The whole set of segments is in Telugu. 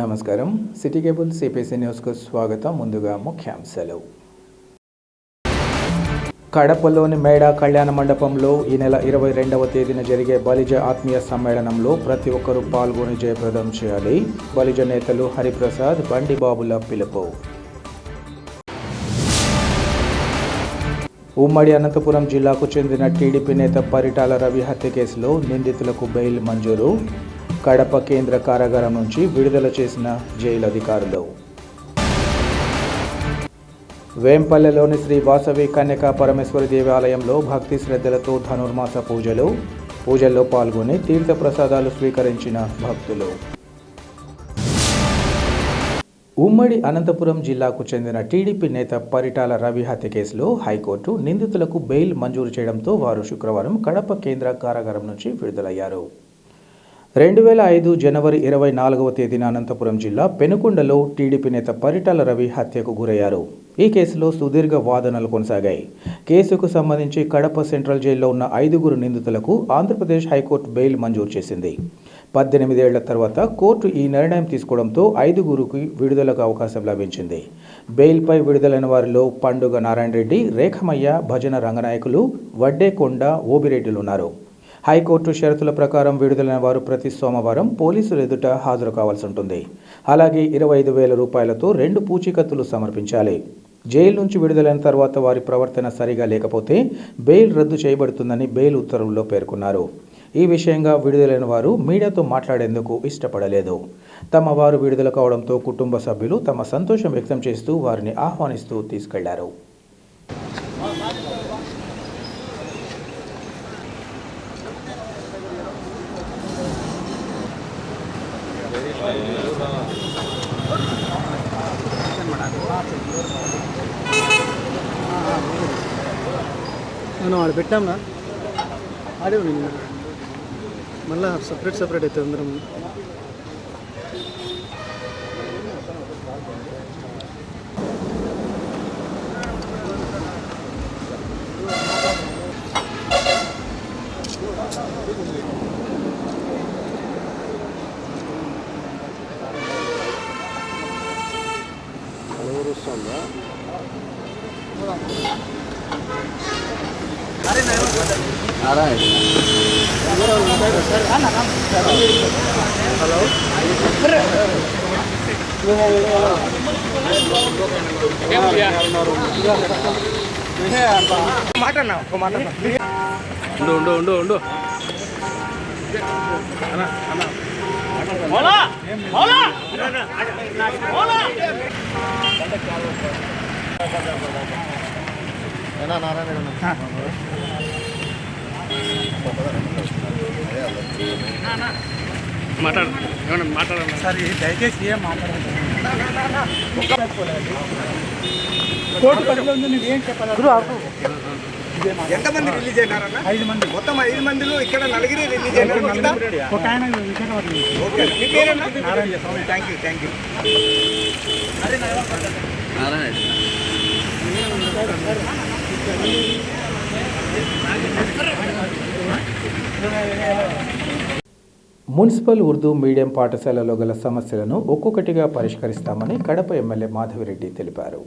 నమస్కారం. సిటీ కేబుల్ సిపిసి న్యూస్కు స్వాగతం. ముందుగా ముఖ్యాంశాలు. కడపలోని మేడా కళ్యాణ మండపంలో ఈ నెల 22వ తేదీన జరిగే బలిజ ఆత్మీయ సమ్మేళనంలో ప్రతి ఒక్కరూ పాల్గొని జయప్రదం చేయాలి. బలిజ నేతలు హరిప్రసాద్, బండి బాబుల పిలుపు. ఉమ్మడి అనంతపురం జిల్లాకు చెందిన టీడీపీ నేత పరిటాల రవి హత్య కేసులో నిందితులకు బెయిల్ మంజూరు. కడప కేంద్ర కారాగారం నుంచి విడుదల చేసిన జైలు అధికారులు. వేంపల్లెలోని శ్రీ వాసవి కన్యకా పరమేశ్వరి దేవాలయంలో భక్తి శ్రద్ధలతో ధనుర్మాస పూజల్లో పాల్గొని తీర్థ ప్రసాదాలు స్వీకరించిన భక్తులు. ఉమ్మడి అనంతపురం జిల్లాకు చెందిన టీడీపీ నేత పరిటాల రవి హత్య కేసులో హైకోర్టు నిందితులకు బెయిల్ మంజూరు చేయడంతో వారు శుక్రవారం కడప కేంద్ర కారాగారం నుంచి విడుదలయ్యారు. 2005 జనవరి 24వ తేదీన అనంతపురం జిల్లా పెనుకొండలో టీడీపీ నేత పరిటాల రవి హత్యకు గురయ్యారు. ఈ కేసులో సుదీర్ఘ వాదనలు కొనసాగాయి. కేసుకు సంబంధించి కడప సెంట్రల్ జైల్లో ఉన్న 5 నిందితులకు ఆంధ్రప్రదేశ్ హైకోర్టు బెయిల్ మంజూరు చేసింది. 18 ఏళ్ల తర్వాత కోర్టు ఈ నిర్ణయం తీసుకోవడంతో 5 విడుదలకు అవకాశం లభించింది. బెయిల్పై విడుదలైన వారిలో పండుగ నారాయణ రెడ్డి, రేఖమయ్య, భజన రంగనాయకులు, వడ్డేకొండ, ఓబిరెడ్డిలున్నారు. హైకోర్టు షరతుల ప్రకారం విడుదలైన వారు ప్రతి సోమవారం పోలీసులు ఎదుట హాజరు కావాల్సి ఉంటుంది. అలాగే 25,000 రూపాయలతో 2 పూచీకత్తులు సమర్పించాలి. జైలు నుంచి విడుదలైన తర్వాత వారి ప్రవర్తన సరిగా లేకపోతే బెయిల్ రద్దు చేయబడుతుందని బెయిల్ ఉత్తర్వుల్లో పేర్కొన్నారు. ఈ విషయంగా విడుదలైన వారు మీడియాతో మాట్లాడేందుకు ఇష్టపడలేదు. తమ వారు విడుదల కావడంతో కుటుంబ సభ్యులు తమ సంతోషం వ్యక్తం చేస్తూ వారిని ఆహ్వానిస్తూ తీసుకెళ్లారు. మనం ఆడ పెట్టామా ఆడే మళ్ళీ సపరేట్ అయితే అందరం వస్తుందా ఉండు మాట్లాడాలి సార్, దయచేసి ఏం మాట్లాడాలి. కోర్టు పరిధిలో ఉంది, నువ్వేం చెప్పాలి? ఎంతమంది రిలీజ్ అయినారన్న? 5 మంది. మొత్తం 5 మందిలో ఇక్కడ 4 రిలీజ్ అయినారు. ఒక ఆయన విశాఖపట్నం. ఓకే, మీ పేరేనా? Narayana. Thank you. Municipal Urdu medium పాఠశాలలో గల సమస్యలను ఒక్కొక్కటిగా పరిష్కరిస్తామని కడప ఎమ్మెల్యే మాధవిరెడ్డి తెలిపారు.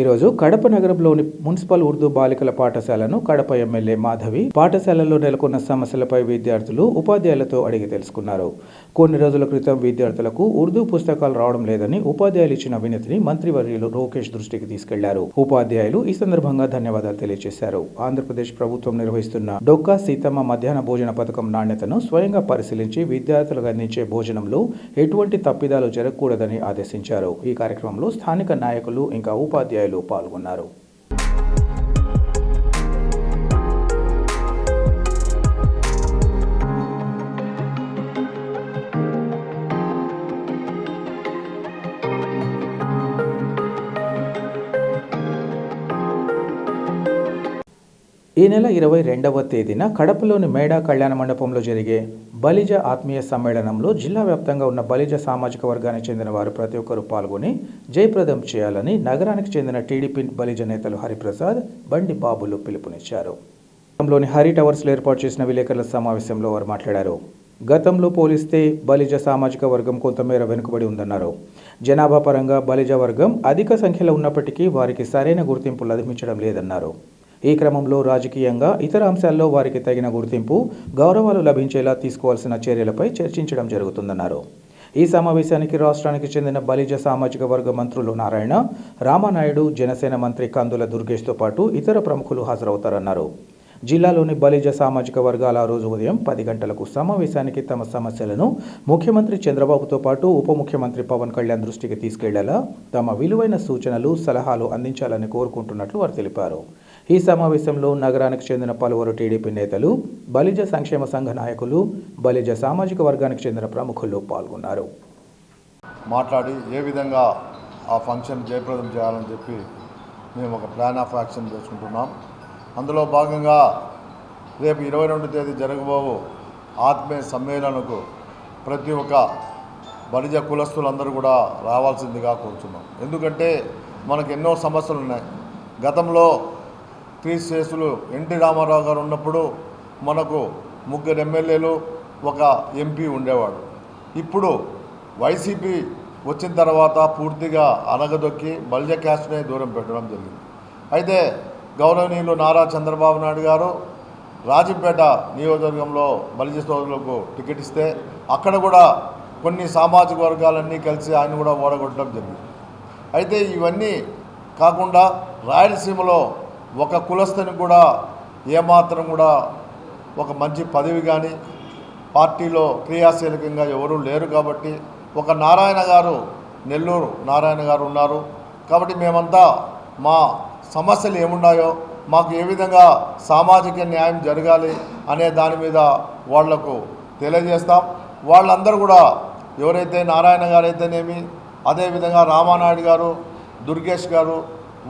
ఈరోజు కడప నగరంలోని మున్సిపల్ ఉర్దూ బాలికల పాఠశాలను కడప ఎమ్మెల్యే మాధవి పాఠశాలలో నెలకొన్న సమస్యలపై విద్యార్థులు, ఉపాధ్యాయులతో అడిగి తెలుసుకున్నారు. కొన్ని రోజుల క్రితం విద్యార్థులకు ఉర్దూ పుస్తకాలు రావడం లేదని ఉపాధ్యాయులు ఇచ్చిన వినతిని మంత్రివర్యులు లోకేష్ దృష్టికి తీసుకెళ్లారు. ఉపాధ్యాయులు ఈ సందర్భంగా ధన్యవాదాలు తెలియజేశారు. ఆంధ్రప్రదేశ్ ప్రభుత్వం నిర్వహిస్తున్న డొక్కా సీతమ్మ మధ్యాహ్న భోజన పథకం నాణ్యతను స్వయంగా పరిశీలించి విద్యార్థులకు అందించే భోజనంలో ఎటువంటి తప్పిదాలు జరగకూడదని ఆదేశించారు. ఈ కార్యక్రమంలో స్థానిక నాయకులు ఇంకా ఉపాధ్యాయులు పాల్గొన్నారు. ఈ నెల 22వ తేదీన కడపలోని మేడా కళ్యాణ మండపంలో జరిగే బలిజ ఆత్మీయ సమ్మేళనంలో జిల్లా వ్యాప్తంగా ఉన్న బలిజ సామాజిక వర్గానికి చెందిన వారు ప్రతి ఒక్కరూ పాల్గొని జయప్రదం చేయాలని నగరానికి చెందిన టీడీపీ బలిజ నేతలు హరిప్రసాద్, బండి బాబులు పిలుపునిచ్చారు. లోని హరి టవర్స్లో ఏర్పాటు చేసిన విలేకరుల సమావేశంలో వారు మాట్లాడారు. గతంలో పోలిస్తే బలిజ సామాజిక వర్గం కొంతమేర వెనుకబడి ఉందన్నారు. జనాభా పరంగా బలిజ వర్గం అధిక సంఖ్యలో ఉన్నప్పటికీ వారికి సరైన గుర్తింపు లభించడం లేదన్నారు. ఈ క్రమంలో రాజకీయంగా ఇతర అంశాల్లో వారికి తగిన గుర్తింపు, గౌరవాలు లభించేలా తీసుకోవాల్సిన చర్యలపై చర్చించడం జరుగుతుందన్నారు. ఈ సమావేశానికి రాష్ట్రానికి చెందిన బలిజ సామాజిక వర్గ మంత్రులు నారాయణ, రామానాయుడు, జనసేన మంత్రి కందుల దుర్గేష్తో పాటు ఇతర ప్రముఖులు హాజరవుతారన్నారు. జిల్లాలోని బలిజ సామాజిక వర్గాల రోజు ఉదయం 10 గంటలకు సమావేశానికి తమ సమస్యలను ముఖ్యమంత్రి చంద్రబాబుతో పాటు ఉప ముఖ్యమంత్రి పవన్ కళ్యాణ్ దృష్టికి తీసుకెళ్లేలా తమ విలువైన సూచనలు, సలహాలు అందించాలని కోరుకుంటున్నట్లు వారు తెలిపారు. ఈ సమావేశంలో నగరానికి చెందిన పలువురు టీడీపీ నేతలు, బలిజ సంక్షేమ సంఘ నాయకులు, బలిజ సామాజిక వర్గానికి చెందిన ప్రముఖులు పాల్గొన్నారు. మాట్లాడి ఏ విధంగా ఆ ఫంక్షన్ జయప్రదం చేయాలని చెప్పి మేము ఒక ప్లాన్ ఆఫ్ యాక్షన్ చేసుకుంటున్నాం. అందులో భాగంగా రేపు 22వ తేదీ జరగబోవు ఆత్మీయ సమ్మేళనకు ప్రతి ఒక్క బలిజ కులస్తులందరూ కూడా రావాల్సిందిగా కోరుతున్నాం. ఎందుకంటే మనకు ఎన్నో సమస్యలు ఉన్నాయి. గతంలో క్రీస్తులు ఎన్టీ రామారావు గారు ఉన్నప్పుడు మనకు 3 ఎమ్మెల్యేలు, 1 ఎంపీ ఉండేవాడు. ఇప్పుడు వైసీపీ వచ్చిన తర్వాత పూర్తిగా అనగదొక్కి బలిజ క్యాస్ట్నే దూరం పెట్టడం జరిగింది. అయితే గౌరవనీయులు నారా చంద్రబాబు నాయుడు గారు రాజంపేట నియోజకవర్గంలో బలిజ సోదరులకు టికెట్ ఇస్తే అక్కడ కూడా కొన్ని సామాజిక వర్గాలన్నీ కలిసి ఆయన కూడా ఓడగొట్టడం జరిగింది. అయితే ఇవన్నీ కాకుండా రాయలసీమలో ఒక కులస్తుని కూడా ఏమాత్రం కూడా ఒక మంచి పదవి కానీ పార్టీలో క్రియాశీలకంగా ఎవరూ లేరు. కాబట్టి ఒక నారాయణ గారు, నెల్లూరు నారాయణ గారు ఉన్నారు. కాబట్టి మేమంతా మా సమస్యలు ఏమున్నాయో, మాకు ఏ విధంగా సామాజిక న్యాయం జరగాలి అనే దాని మీద వాళ్లకు తెలియజేస్తాం. వాళ్ళందరూ కూడా ఎవరైతే నారాయణ గారు అయితేనేమి, అదేవిధంగా రామానాయుడు గారు, దుర్గేష్ గారు,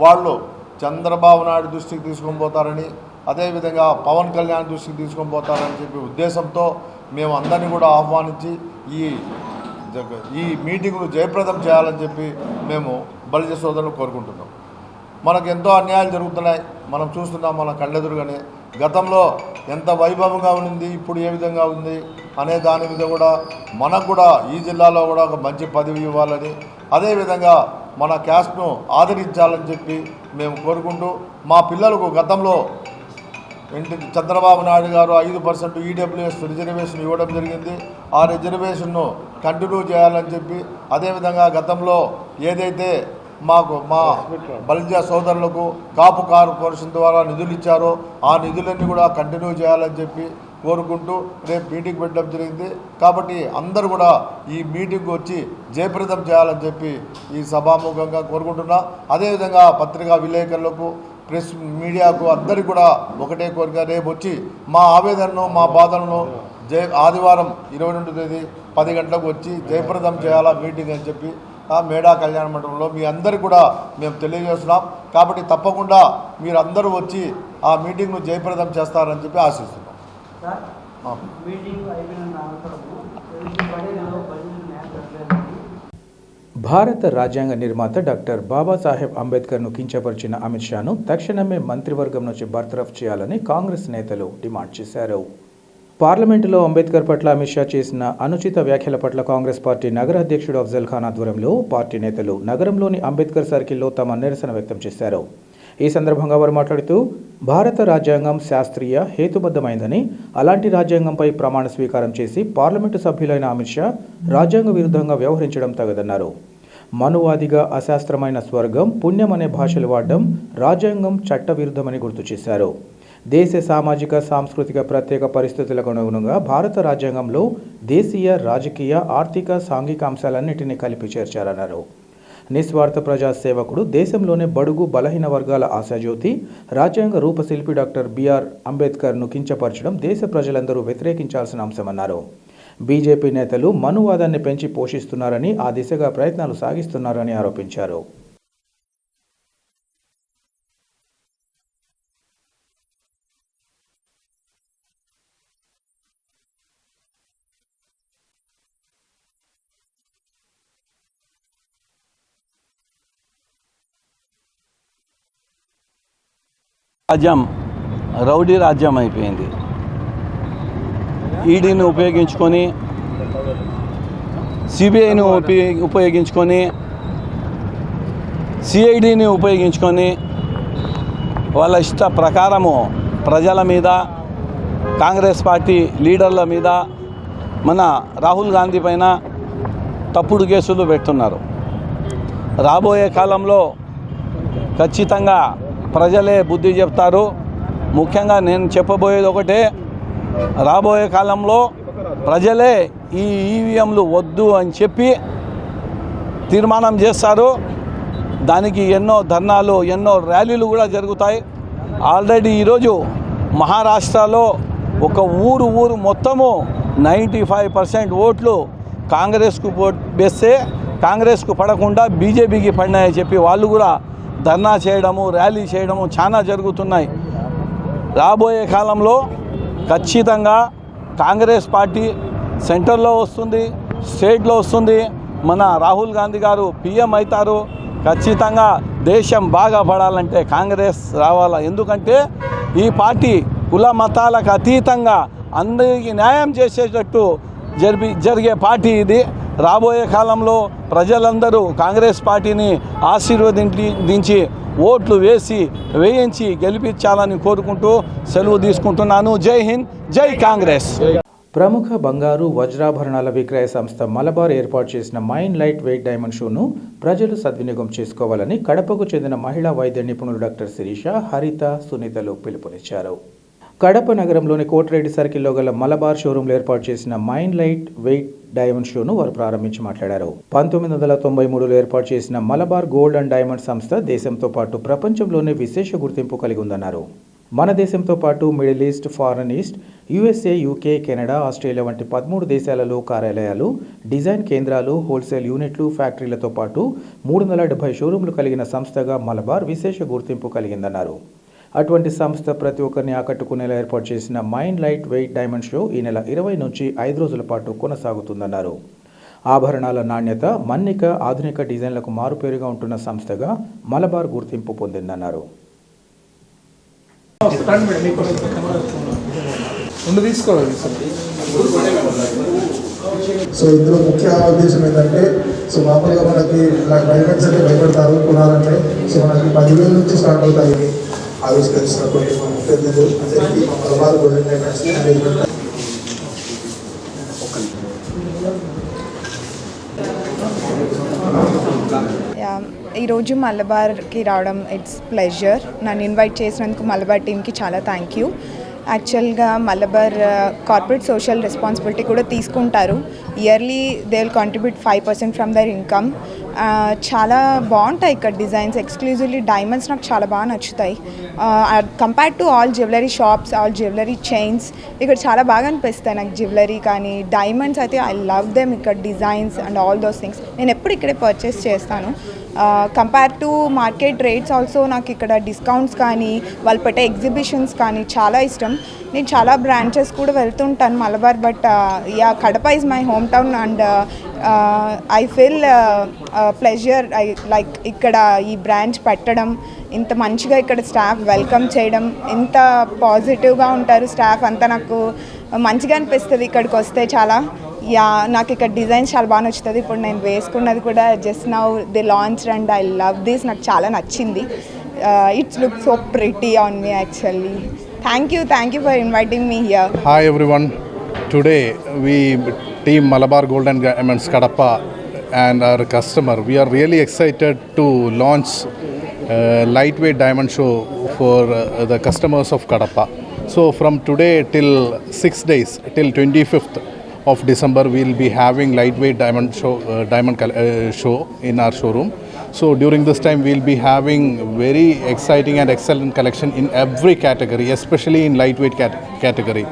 వాళ్ళు చంద్రబాబు నాయుడు దృష్టికి తీసుకొని పోతారని, అదేవిధంగా పవన్ కళ్యాణ్ దృష్టికి తీసుకొని పోతారని చెప్పి ఉద్దేశంతో మేము అందరినీ కూడా ఆహ్వానించి ఈ మీటింగ్ను జయప్రదం చేయాలని చెప్పి మేము బలిజ సోదరులు కోరుకుంటున్నాం. మనకు ఎంతో అన్యాయాలు జరుగుతున్నాయి, మనం చూస్తున్నాం మన కళ్ళెదురుగానే. గతంలో ఎంత వైభవంగా ఉంది, ఇప్పుడు ఏ విధంగా ఉంది అనే దాని మీద కూడా మనకు కూడా ఈ జిల్లాలో కూడా ఒక మంచి పదవి ఇవ్వాలని, అదేవిధంగా మన క్యాస్ట్ను ఆదరించాలని చెప్పి మేము కోరుకుంటూ, మా పిల్లలకు గతంలో చంద్రబాబు నాయుడు గారు 5% ఈడబ్ల్యూఎస్ రిజర్వేషన్ ఇవ్వడం జరిగింది. ఆ రిజర్వేషన్ను కంటిన్యూ చేయాలని చెప్పి, అదేవిధంగా గతంలో ఏదైతే మాకు మా బలిజ సోదరులకు కాపు కార్పొరేషన్ ద్వారా నిధులు ఇచ్చారో ఆ నిధులన్నీ కూడా కంటిన్యూ చేయాలని చెప్పి కోరుకుంటూ రేపు మీటింగ్ పెట్టడం జరిగింది. కాబట్టి అందరూ కూడా ఈ మీటింగ్కి వచ్చి జయప్రదం చేయాలని చెప్పి ఈ సభాముఖంగా కోరుకుంటున్నా. అదేవిధంగా పత్రికా విలేకరులకు, ప్రెస్ మీడియాకు అందరికీ కూడా ఒకటే కోరిక, రేపు వచ్చి మా ఆవేదనను, మా బాధలను ఆదివారం 22వ తేదీ 10 గంటలకు వచ్చి జయప్రదం చేయాలా మీటింగ్ అని చెప్పి మేడా కళ్యాణ మండపంలో మీ అందరికీ కూడా మేము తెలియజేస్తున్నాం. కాబట్టి తప్పకుండా మీరందరూ వచ్చి ఆ మీటింగ్ను జయప్రదం చేస్తారని చెప్పి ఆశిస్తున్నాం. భారత రాజ్యాంగ నిర్మాత డాక్టర్ బాబాసాహెబ్ అంబేద్కర్ను కించపరిచిన అమిత్ షాను తక్షణమే మంత్రివర్గం నుంచి బర్తరఫ్ చేయాలని కాంగ్రెస్ నేతలు డిమాండ్ చేశారు. పార్లమెంటులో అంబేద్కర్ పట్ల అమిత్ షా చేసిన అనుచిత వ్యాఖ్యల పట్ల కాంగ్రెస్ పార్టీ నగర అధ్యక్షుడు అఫ్జల్ ఖాన్ ఆధ్వర్యంలో పార్టీ నేతలు నగరంలోని అంబేద్కర్ సర్కిల్లో తమ నిరసన వ్యక్తం చేశారు. ఈ సందర్భంగా వారు మాట్లాడుతూ, భారత రాజ్యాంగం శాస్త్రీయ, హేతుబద్ధమైందని, అలాంటి రాజ్యాంగంపై ప్రమాణ స్వీకారం చేసి పార్లమెంటు సభ్యులైన అమిత్ షా రాజ్యాంగ విరుద్ధంగా వ్యవహరించడం తగదన్నారు. మనువాదిగా అశాస్త్రమైన స్వర్గం, పుణ్యం అనే భాషలు వాడడం రాజ్యాంగం చట్టవిరుద్ధమని గుర్తు చేశారు. దేశ సామాజిక, సాంస్కృతిక ప్రత్యేక పరిస్థితులకు అనుగుణంగా భారత రాజ్యాంగంలో దేశీయ, రాజకీయ, ఆర్థిక, సాంఘిక అంశాలన్నింటినీ కలిపి చేర్చారన్నారు. నిస్వార్థ ప్రజాసేవకుడు, దేశంలోనే బడుగు బలహీన వర్గాల ఆశాజ్యోతి, రాజ్యాంగ రూపశిల్పి డాక్టర్ బిఆర్ అంబేద్కర్ను కించపరచడం దేశ ప్రజలందరూ వ్యతిరేకించాల్సిన అంశమన్నారు. బీజేపీ నేతలు మనువాదాన్ని పెంచి పోషిస్తున్నారని, ఆ దిశగా ప్రయత్నాలు సాగిస్తున్నారని ఆరోపించారు. రాజ్యం రౌడీ రాజ్యం అయిపోయింది. ఈడీని ఉపయోగించుకొని, సిబిఐని ఉపయోగించుకొని, సిఐడిని ఉపయోగించుకొని వాళ్ళ ఇష్ట ప్రకారము ప్రజల మీద, కాంగ్రెస్ పార్టీ లీడర్ల మీద, మన రాహుల్ గాంధీ పైన తప్పుడు కేసులు పెడుతున్నారు. రాబోయే కాలంలో ఖచ్చితంగా ప్రజలే బుద్ధి చెప్తారు. ముఖ్యంగా నేను చెప్పబోయేది ఒకటే, రాబోయే కాలంలో ప్రజలే ఈ ఈవీఎంలు వద్దు అని చెప్పి తీర్మానం చేస్తారు. దానికి ఎన్నో ధర్నాలు, ఎన్నో ర్యాలీలు కూడా జరుగుతాయి. ఆల్రెడీ ఈరోజు మహారాష్ట్రలో ఒక ఊరు మొత్తము 95% ఓట్లు కాంగ్రెస్కు వేస్తే కాంగ్రెస్కు పడకుండా బీజేపీకి పడినాయని చెప్పి వాళ్ళు కూడా ధర్నా చేయడము, ర్యాలీ చేయడము చాలా జరుగుతున్నాయి. రాబోయే కాలంలో ఖచ్చితంగా కాంగ్రెస్ పార్టీ సెంటర్లో వస్తుంది, స్టేట్లో వస్తుంది. మన రాహుల్ గాంధీ గారు పీఎం అవుతారు. ఖచ్చితంగా దేశం బాగా పడాలంటే కాంగ్రెస్ రావాలా. ఎందుకంటే ఈ పార్టీ కుల మతాలకు అతీతంగా అందరికీ న్యాయం చేసేటట్టు జరిగే పార్టీ ఇది. రాబోయే కాలంలో ప్రజలందరూ కాంగ్రెస్ పార్టీని ఆశీర్వదించి ఓట్లు వేయించి గెలిపించాలని కోరుకుంటూ సెలవు తీసుకుంటున్నాను. జై హింద్, జై కాంగ్రెస్. ప్రముఖ బంగారు వజ్రాభరణాల విక్రయ సంస్థ మలబార్ ఏర్పాటు చేసిన మైండ్ లైట్ వెయిట్ డైమండ్ షోను ప్రజలు సద్వినియోగం చేసుకోవాలని కడపకు చెందిన మహిళా వైద్య నిపుణులు డాక్టర్ శిరీష, హరిత, సునీతలు పిలుపునిచ్చారు. కడప నగరంలోని కోటిరెడ్డి సర్కిల్లో గల మలబార్ షోరూంలో ఏర్పాటు చేసిన మైండ్ లైట్ వెయిట్ డైమండ్ షోను వారు ప్రారంభించి మాట్లాడారు. 1993లో ఏర్పాటు చేసిన మలబార్ గోల్డ్ అండ్ డైమండ్ సంస్థ దేశంతో పాటు ప్రపంచంలోనే విశేష గుర్తింపు కలిగి ఉందన్నారు. మన దేశంతో పాటు middle east, foreign east, USA, UK, Canada, Australia వంటి 13 దేశాలలో కార్యాలయాలు, డిజైన్ కేంద్రాలు, హోల్సేల్ యూనిట్లు, ఫ్యాక్టరీలతో పాటు 370 షోరూంలు కలిగిన సంస్థగా మలబార్ విశేష గుర్తింపు కలిగిందన్నారు. అటువంటి సంస్థ ప్రతి ఒక్కరిని ఆకట్టుకునేలా ఏర్పాటు చేసిన mind light weight diamond show ఈ నెల 20 నుంచి 5 రోజుల పాటు కొనసాగుతుందన్నారు. ఆభరణాల నాణ్యత, మన్నిక, ఆధునిక డిజైన్లకు మారుపేరుగా ఉంటున్న సంస్థగా మలబార్ గుర్తింపు పొందిందన్నారు. సో ఇందులో ముఖ్య ఉద్దేశం ఏంటంటే, సో మామూలుగా మనకి డైమండ్స్ అంటే భయపడతారు కొనాలంటే. సో మనకి 10,000 నుంచి స్టార్ట్ అవుతాయి. ఆవిష్కరిస్తున్న కొన్ని ముఖ్యతలు అందరికీ మలబార్ గోల్డెన్ డైమండ్స్ ఈరోజు మలబార్కి రావడం ఇట్స్ ప్లెజర్. నన్ను ఇన్వైట్ చేసినందుకు మలబార్ టీమ్కి చాలా థ్యాంక్ యూ. యాక్చువల్గా మలబార్ కార్పొరేట్ సోషల్ రెస్పాన్సిబిలిటీ కూడా తీసుకుంటారు. Yearly they will contribute 5% from there income. చాలా బాగుంటాయి ఇక్కడ డిజైన్స్, ఎక్స్క్లూజివ్లీ డైమండ్స్ నాకు చాలా బాగా నచ్చుతాయి. Compare to all jewellery shops, all jewellery chains, ఇక్కడ చాలా బాగా అనిపిస్తాయి నాకు జ్యువెలరీ. కానీ డైమండ్స్ అయితే ఐ లవ్ దెమ్. ఇక్కడ designs and all those things నేను ఎప్పుడు ఇక్కడే పర్చేస్ చేస్తాను. Compare to market rates also నాకు ఇక్కడ డిస్కౌంట్స్ కానీ వాళ్ళు పెట్టే ఎగ్జిబిషన్స్ కానీ చాలా ఇష్టం. నేను చాలా బ్రాంచెస్ కూడా వెళ్తుంటాను Malabar, but yeah Kadapa is my home town and I feel pleasure. Like ఇక్కడ ఈ బ్రాంచ్ పెట్టడం, ఇంత మంచిగా ఇక్కడ స్టాఫ్ వెల్కమ్ చేయడం, ఇంత పాజిటివ్గా ఉంటారు స్టాఫ్ అంతా, నాకు మంచిగా అనిపిస్తుంది ఇక్కడికి వస్తే చాలా. యా నాకు ఇక్కడ డిజైన్స్ చాలా బాగా నచ్చుతుంది. ఇప్పుడు నేను వేసుకున్నది కూడా just now they launch and I love this. నాకు చాలా నచ్చింది. It's look so pretty on me actually. Thank you for inviting me here. Hi everyone. Today we team Malabar Gold and Diamonds Kadapa and our customer, we are really excited to launch lightweight diamond show for the customers of Kadapa. So from today till 6 days till 25th of December we will be having lightweight diamond show in our showroom. So during this time we will be having very exciting and excellent collection in every category, especially in lightweight category.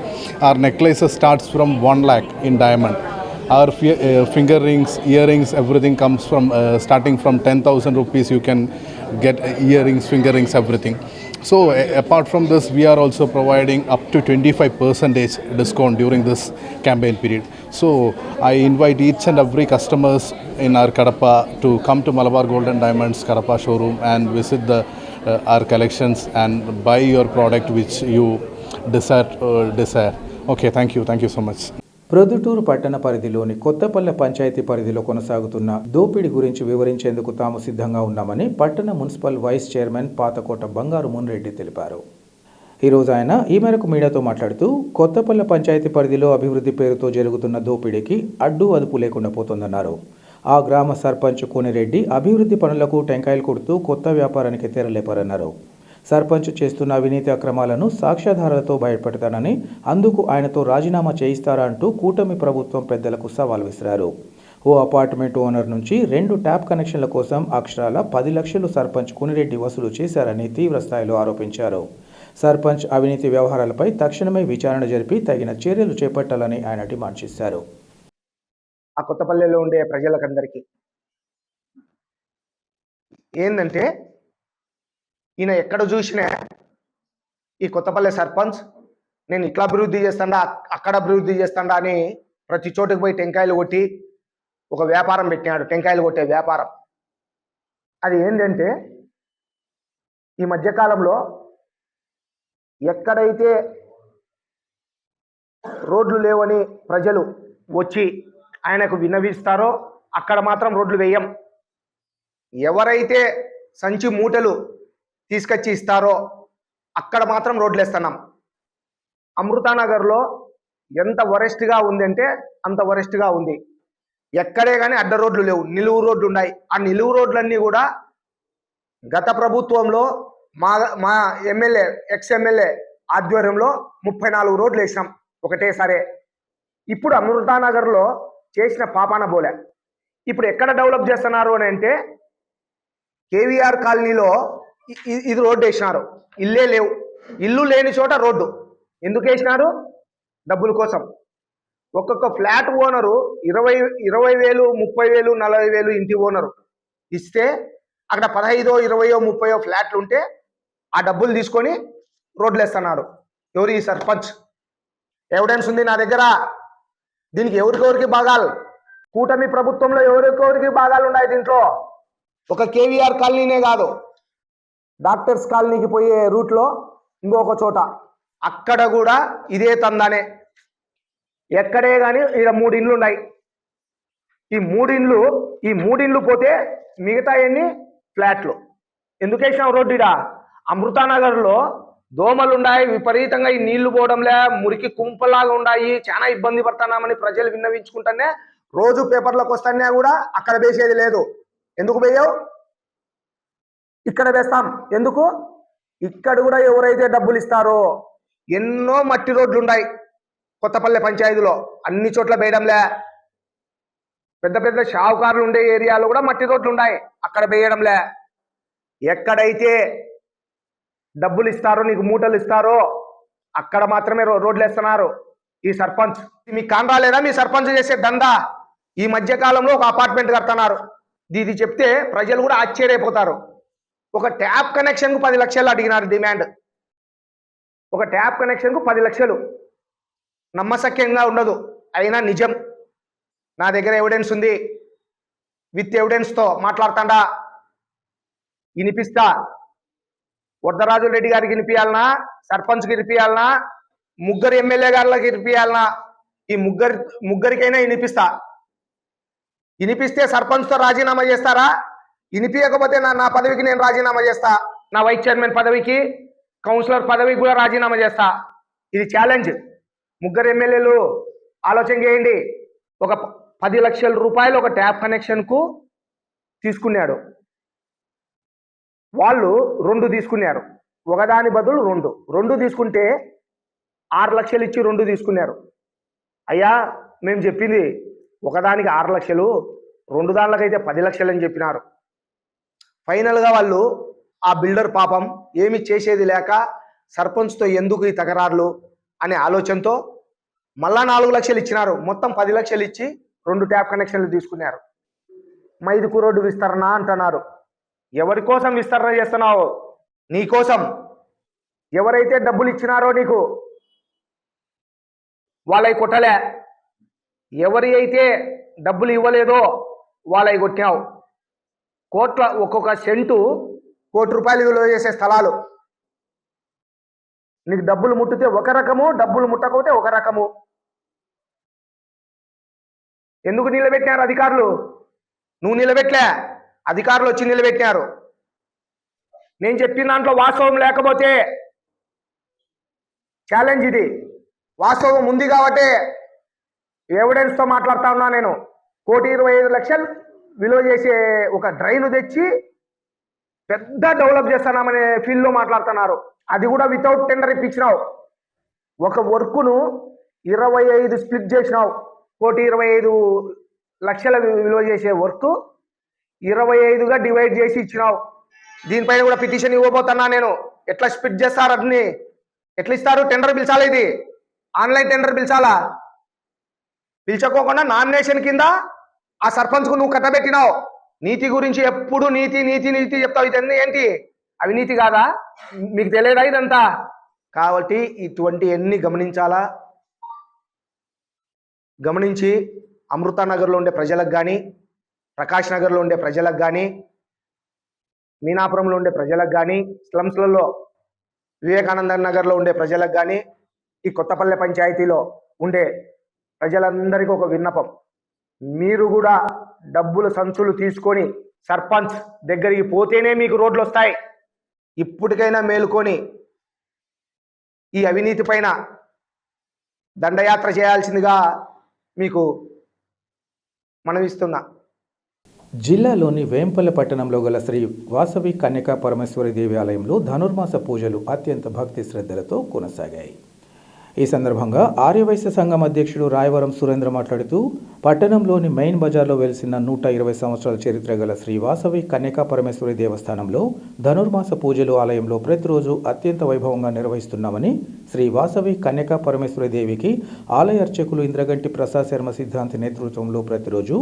Our necklaces starts from 1 lakh in diamond. Our finger rings, earrings, everything comes from starting from 10,000 rupees. You can get earrings, finger rings, everything. So apart from this, we are also providing up to 25% discount during this campaign period. So I invite each and every customers in our Kadapa to come to Malabar Gold and Diamonds Kadapa showroom and visit our collections and buy your product which you desire. Okay, thank you so much. Proddatur పట్టణ పరిధిలోని కొత్తపల్లె పంచాయతీ పరిధిలో కొనసాగుతున్న దోపిడీ గురించి వివరించేందుకు తాము సిద్ధంగా ఉన్నామని పట్టణ మున్సిపల్ వైస్ చైర్మన్ పాతకోట బంగారు మున్రెడ్డి తెలిపారు. ఈరోజు ఆయన ఈ మేరకు మీడియాతో మాట్లాడుతూ కొత్తపల్లె పంచాయతీ పరిధిలో అభివృద్ధి పేరుతో జరుగుతున్న దోపిడీకి అడ్డు అదుపు లేకుండా పోతోందన్నారు. ఆ గ్రామ సర్పంచ్ కోనిరెడ్డి అభివృద్ధి పనులకు టెంకాయలు కొడుతూ కొత్త వ్యాపారానికి తెరలేపారన్నారు. సర్పంచ్ చేస్తున్న అవినీతి అక్రమాలను సాక్ష్యాధారాలతో బయటపెడతానని, అందుకు ఆయనతో రాజీనామా చేయిస్తారా అంటూ కూటమి ప్రభుత్వం పెద్దలకు సవాల్ విసిరారు. ఓ అపార్ట్మెంట్ ఓనర్ నుంచి 2 ట్యాప్ కనెక్షన్ల కోసం అక్షరాల 10 లక్షలు సర్పంచ్ కోనిరెడ్డి వసూలు చేశారని తీవ్రస్థాయిలో ఆరోపించారు. సర్పంచ్ అవినీతి వ్యవహారాలపై తక్షణమే విచారణ జరిపి తగిన చర్యలు చేపట్టాలని ఆయన డిమాండ్ చేశారు. ఆ కొత్తపల్లెలో ఉండే ప్రజలకందరికీ ఏంటంటే, ఈయన ఎక్కడ చూసినా ఈ కొత్తపల్లె సర్పంచ్ నేను ఇట్లా అభివృద్ధి చేస్తాడా, అక్కడ అభివృద్ధి చేస్తాడా అని ప్రతి చోటుకు పోయి టెంకాయలు కొట్టి ఒక వ్యాపారం పెట్టినాడు, టెంకాయలు కొట్టే వ్యాపారం. అది ఏంటంటే, ఈ మధ్యకాలంలో ఎక్కడైతే రోడ్లు లేవని ప్రజలు వచ్చి ఆయనకు విన్నవిస్తారో అక్కడ మాత్రం రోడ్లు వేయం. ఎవరైతే సంచి మూటలు తీసుకొచ్చి ఇస్తారో అక్కడ మాత్రం రోడ్లు వేస్తున్నాం. అమృతానగర్లో ఎంత వరెస్ట్గా ఉందంటే అంత వరెస్ట్గా ఉంది. ఎక్కడే కానీ అడ్డ రోడ్లు లేవు, నిలువు రోడ్లు ఉన్నాయి. ఆ నిలువు రోడ్లన్నీ కూడా గత ప్రభుత్వంలో మా ఎమ్మెల్యే ఎక్స్-ఎమ్మెల్యే ఆధ్వర్యంలో 34 రోడ్లు వేసినాం ఒకటేసారి. ఇప్పుడు అమృతానగర్లో చేసిన పాపాన బోలే. ఇప్పుడు ఎక్కడ డెవలప్ చేస్తున్నారు అని అంటే, కేవీఆర్ కాలనీలో ఇది రోడ్డు వేసినారు, ఇల్లే లేవు. ఇల్లు లేని చోట రోడ్డు ఎందుకు వేసినారు? డబ్బుల కోసం. ఒక్కొక్క ఫ్లాట్ ఓనరు 20,000, 30,000, 40,000 ఇంటి ఓనరు ఇస్తే అక్కడ 15, 20, 30 ఫ్లాట్లు ఉంటే ఆ డబ్బులు తీసుకొని రోడ్లు వేస్తున్నారు. ఎవరు? ఈ సర్పంచ్. ఎవిడెన్స్ ఉంది నా దగ్గర. దీనికి ఎవరికెవరికి భాగాలు? కూటమి ప్రభుత్వంలో ఎవరికెవరికి భాగాలు ఉన్నాయి దీంట్లో? ఒక కేవీఆర్ కాలనీనే కాదు, డాక్టర్స్ కాలనీకి పోయే రూట్లో ఇంకొక చోట అక్కడ కూడా ఇదే తందానే. ఎక్కడే కానీ ఇక్కడ 3 ఇండ్లు ఉన్నాయి. ఈ మూడు ఇండ్లు పోతే మిగతా ఎన్ని ఫ్లాట్లు. ఎందుకు వేసినాం రోడ్డు? ఇడా అమృతానగర్లో దోమలు ఉన్నాయి విపరీతంగా, ఈ నీళ్లు పోవడంలే, మురికి కుంపలాగా ఉన్నాయి, చాలా ఇబ్బంది పడుతున్నామని ప్రజలు విన్నవించుకుంటానే రోజు పేపర్లకు వస్తానే కూడా అక్కడ వేసేది లేదు. ఎందుకు వేయవు? ఇక్కడ వేస్తాం. ఎందుకు? ఇక్కడ కూడా ఎవరైతే డబ్బులు ఇస్తారో, ఎన్నో మట్టి రోడ్లు ఉన్నాయి కొత్తపల్లె పంచాయతీలో, అన్ని చోట్ల వేయడంలే. పెద్ద పెద్ద షావుకారులు ఉండే ఏరియాలో కూడా మట్టి రోడ్లు ఉన్నాయి, అక్కడ వేయడంలే. ఎక్కడైతే డబ్బులు ఇస్తారో, నీకు మూటలు ఇస్తారో అక్కడ మాత్రమే రోడ్లు వేస్తున్నారు ఈ సర్పంచ్. మీకు కానరాలేదా మీ సర్పంచ్ చేసే దందా? ఈ మధ్య కాలంలో ఒక అపార్ట్మెంట్ కడుతున్నారు. ఇది చెప్తే ప్రజలు కూడా ఆశ్చర్యపోతారు. ఒక ట్యాప్ కనెక్షన్కు 10 లక్షలు అడిగినారు డిమాండ్. ఒక ట్యాప్ కనెక్షన్కు 10 లక్షలు. నమ్మశక్యంగా ఉండదు, అయినా నిజం. నా దగ్గర ఎవిడెన్స్ ఉంది, విత్ ఎవిడెన్స్తో మాట్లాడుతాడా. వినిపిస్తా. వరదరాజు రెడ్డి గారికి వినిపించాలనా, సర్పంచ్కి వినిపించాలనా, ముగ్గురు ఎమ్మెల్యే గారికి వినిపించాలనా, ఈ ముగ్గురికైనా వినిపిస్తా. వినిపిస్తే సర్పంచ్తో రాజీనామా చేస్తారా? వినిపించకపోతే నా పదవికి నేను రాజీనామా చేస్తా. నా వైస్ చైర్మన్ పదవికి, కౌన్సిలర్ పదవికి కూడా రాజీనామా చేస్తా. ఇది ఛాలెంజ్. ముగ్గురు ఎమ్మెల్యేలు ఆలోచన చేయండి. ఒక 10 లక్షల రూపాయలు ఒక ట్యాప్ కనెక్షన్కు తీసుకున్నాడు. వాళ్ళు 2 తీసుకున్నారు, ఒకదాని బదులు 2 తీసుకుంటే 6 లక్షలు ఇచ్చి 2 తీసుకున్నారు. అయ్యా మేము చెప్పింది ఒకదానికి 6 లక్షలు, 2 దానికైతే 10 లక్షలు అని చెప్పినారు. ఫైనల్గా వాళ్ళు ఆ బిల్డర్ పాపం ఏమి చేసేది లేక సర్పంచ్తో ఎందుకు ఈ తకరార్లు అనే ఆలోచనతో మళ్ళా 4 లక్షలు ఇచ్చినారు. మొత్తం 10 లక్షలు ఇచ్చి 2 ట్యాప్ కనెక్షన్లు తీసుకున్నారు. మైదుకు రోడ్డు విస్తరణ అంటున్నారు. ఎవరి కోసం విస్తరణ చేస్తున్నావు? నీ కోసం. ఎవరైతే డబ్బులు ఇచ్చినారో నీకు వాళ్ళవి కొట్టలే, ఎవరి అయితే డబ్బులు ఇవ్వలేదో వాళ్ళవి కొట్టావు. ఒక్కొక్క సెంటు ₹1 కోటి విలువ చేసే స్థలాలు. నీకు డబ్బులు ముట్టితే ఒక రకము, డబ్బులు ముట్టకపోతే ఒక రకము. ఎందుకు నిలబెట్టినారు అధికారులు? నువ్వు నిలబెట్టలే, అధికారులు వచ్చి నిలబెట్టినారు. నేను చెప్పిన దాంట్లో వాస్తవం లేకపోతే ఛాలెంజ్ ఇది. వాస్తవం ఉంది కాబట్టి ఎవిడెన్స్తో మాట్లాడుతా ఉన్నా నేను. 1,25,00,000 విలువ చేసే ఒక డ్రైన్ తెచ్చి పెద్ద డెవలప్ చేస్తున్నామనే ఫీల్డ్లో మాట్లాడుతున్నారు. అది కూడా వితౌట్ టెండర్ ఇప్పించినావు. ఒక వర్కును 25 స్ప్లిట్ చేసినావు. 1,25,00,000 విలువ చేసే వర్క్ 25గా డివైడ్ చేసి ఇచ్చినావు. దీనిపైన కూడా పిటిషన్ ఇవ్వబోతున్నా నేను. ఎట్లా స్ప్లిట్ చేస్తారు అన్ని? ఎట్లా ఇస్తారు? టెండర్ పిలిచాలా? ఇది ఆన్లైన్ టెండర్ పిలిచాలా? పిలిచకోకుండా నామినేషన్ కింద ఆ సర్పంచ్కు నువ్వు కట్టబెట్టినావు. నీతి గురించి ఎప్పుడు నీతి నీతి నీతి చెప్తావు. ఇది ఏంటి? అవినీతి కాదా? మీకు తెలియదా ఇదంతా? కాబట్టి ఇటువంటి ఎన్ని గమనించాలా. గమనించి అమృతానగర్లో ఉండే ప్రజలకు కానీ, ప్రకాష్ నగర్లో ఉండే ప్రజలకు కానీ, మీనాపురంలో ఉండే ప్రజలకు కానీ, స్లమ్స్లలో వివేకానంద నగర్లో ఉండే ప్రజలకు కానీ, ఈ కొత్తపల్లె పంచాయతీలో ఉండే ప్రజలందరికీ ఒక విన్నపం. మీరు కూడా డబ్బులు సంచులు తీసుకొని సర్పంచ్ దగ్గరికి పోతేనే మీకు రోడ్లు వస్తాయి. ఇప్పటికైనా మేలుకొని ఈ అవినీతి పైన దండయాత్ర చేయాల్సిందిగా మీకు మనవిస్తున్నా. జిల్లాలోని వేంపల్లె పట్టణంలో గల శ్రీ వాసవి కన్యకా పరమేశ్వరి దేవి ఆలయంలో ధనుర్మాస పూజలు అత్యంత భక్తి శ్రద్ధలతో కొనసాగాయి. ఈ సందర్భంగా ఆర్యవైశ్య సంఘం అధ్యక్షుడు రాయవరం సురేంద్ర మాట్లాడుతూ, పట్టణంలోని మెయిన్ బజార్లో వెలిసిన 120 సంవత్సరాల చరిత్ర గల శ్రీ వాసవి కన్యకా పరమేశ్వరి దేవస్థానంలో ధనుర్మాస పూజలు ఆలయంలో ప్రతిరోజు అత్యంత వైభవంగా నిర్వహిస్తున్నామని, శ్రీ వాసవి కన్యకా పరమేశ్వరి దేవికి ఆలయ అర్చకులు ఇంద్రగంటి ప్రసాద్ శర్మ సిద్ధాంతి నేతృత్వంలో ప్రతిరోజు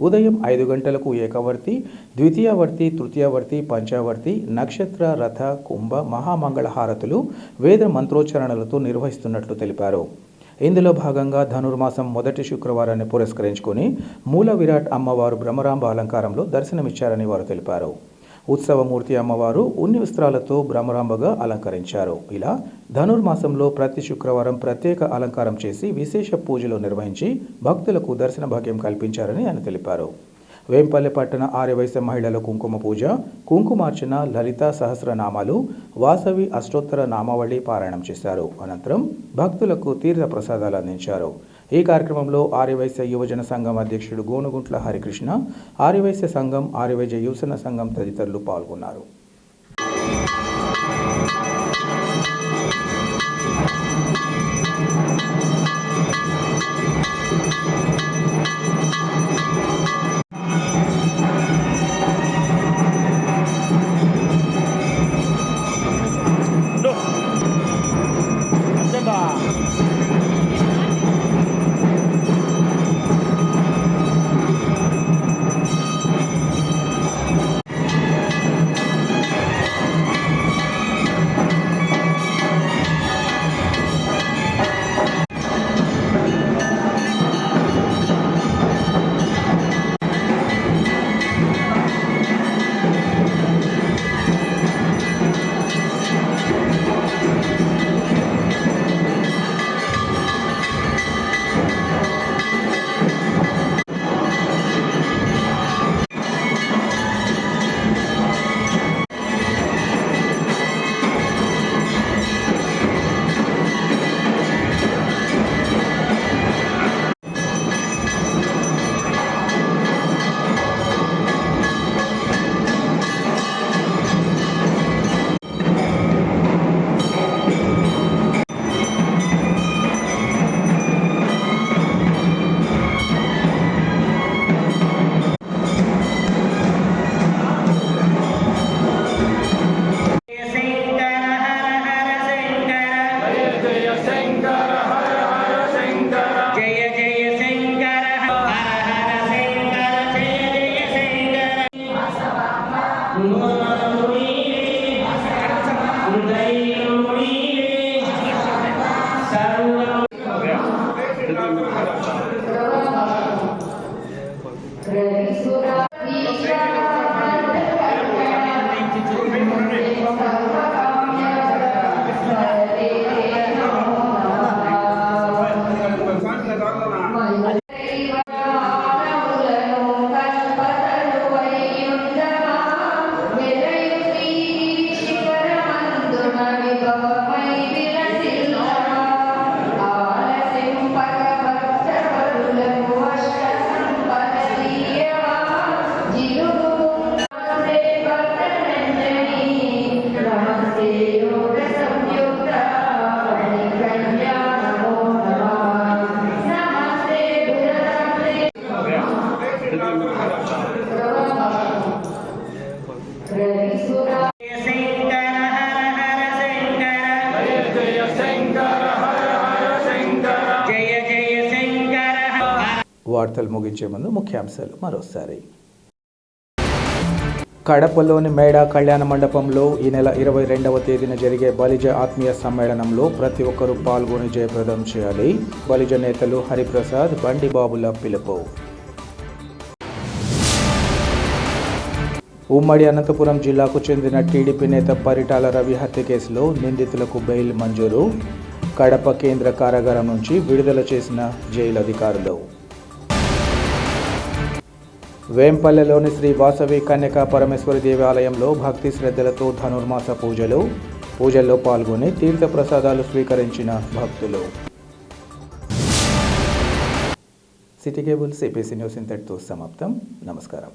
ఉదయం 5 గంటలకు ఏకవర్తి, ద్వితీయావర్తి, తృతీయావర్తి, పంచావర్తి, నక్షత్ర, రథ, కుంభ, మహామంగళ హారతులు, వేద మంత్రోచ్చరణలతో నిర్వహిస్తున్నట్లు తెలిపారు. ఇందులో భాగంగా ధనుర్మాసం మొదటి శుక్రవారాన్ని పురస్కరించుకొని మూల విరాట్ అమ్మవారు బ్రహ్మరాంబ అలంకారంలో దర్శనమిచ్చారని వారు తెలిపారు. ఉత్సవమూర్తి అమ్మవారు ఉన్ని వస్త్రాలతో బ్రహ్మరాంబగా అలంకరించారు. ఇలా ధనుర్మాసంలో ప్రతి శుక్రవారం ప్రత్యేక అలంకారం చేసి విశేష పూజలు నిర్వహించి భక్తులకు దర్శన భాగ్యం కల్పించారని ఆయన తెలిపారు. వేంపల్లె పట్టణ ఆర్యవైశ్య మహిళల కుంకుమ పూజ, కుంకుమార్చన, లలిత సహస్రనామాలు, వాసవి అష్టోత్తర నామావళి పారాయణం చేశారు. అనంతరం భక్తులకు తీర్థ ప్రసాదాలు అందించారు. ఈ కార్యక్రమంలో ఆర్యవైశ్య యువజన సంఘం అధ్యక్షుడు గోనుగుంట్ల హరికృష్ణ, ఆర్యవైశ్య సంఘం, ఆర్యవైశ్య యువజన సంఘం తదితరులు పాల్గొన్నారు. వార్తలు ముగించే ముందు ముఖ్యాంశాలు మరోసారి. కడపలోని మేడా కళ్యాణ మండపంలో ఈ నెల 22వ తేదీన జరిగే బలిజ ఆత్మీయ సమ్మేళనంలో ప్రతి ఒక్కరూ పాల్గొని జయప్రదం చేయాలి. బలిజ నేతలు హరిప్రసాద్, బండిబాబుల పిలుపు. ఉమ్మడి అనంతపురం జిల్లాకు చెందిన టీడీపీ నేత పరిటాల రవి హత్య కేసులో నిందితులకు బెయిల్ మంజూరు. కడప కేంద్ర కారాగారం నుంచి విడుదల చేసిన జైలు అధికారులు. వేంపల్లెలోని శ్రీ వాసవి కన్యకా పరమేశ్వరి దేవాలయంలో భక్తి శ్రద్ధలతో ధనుర్మాస పూజల్లో పాల్గొని తీర్థప్రసాదాలు స్వీకరించిన భక్తులు. సిటీ కేబుల్ సిపిసి న్యూస్ ఇంతటితో సమాప్తం. నమస్కారం.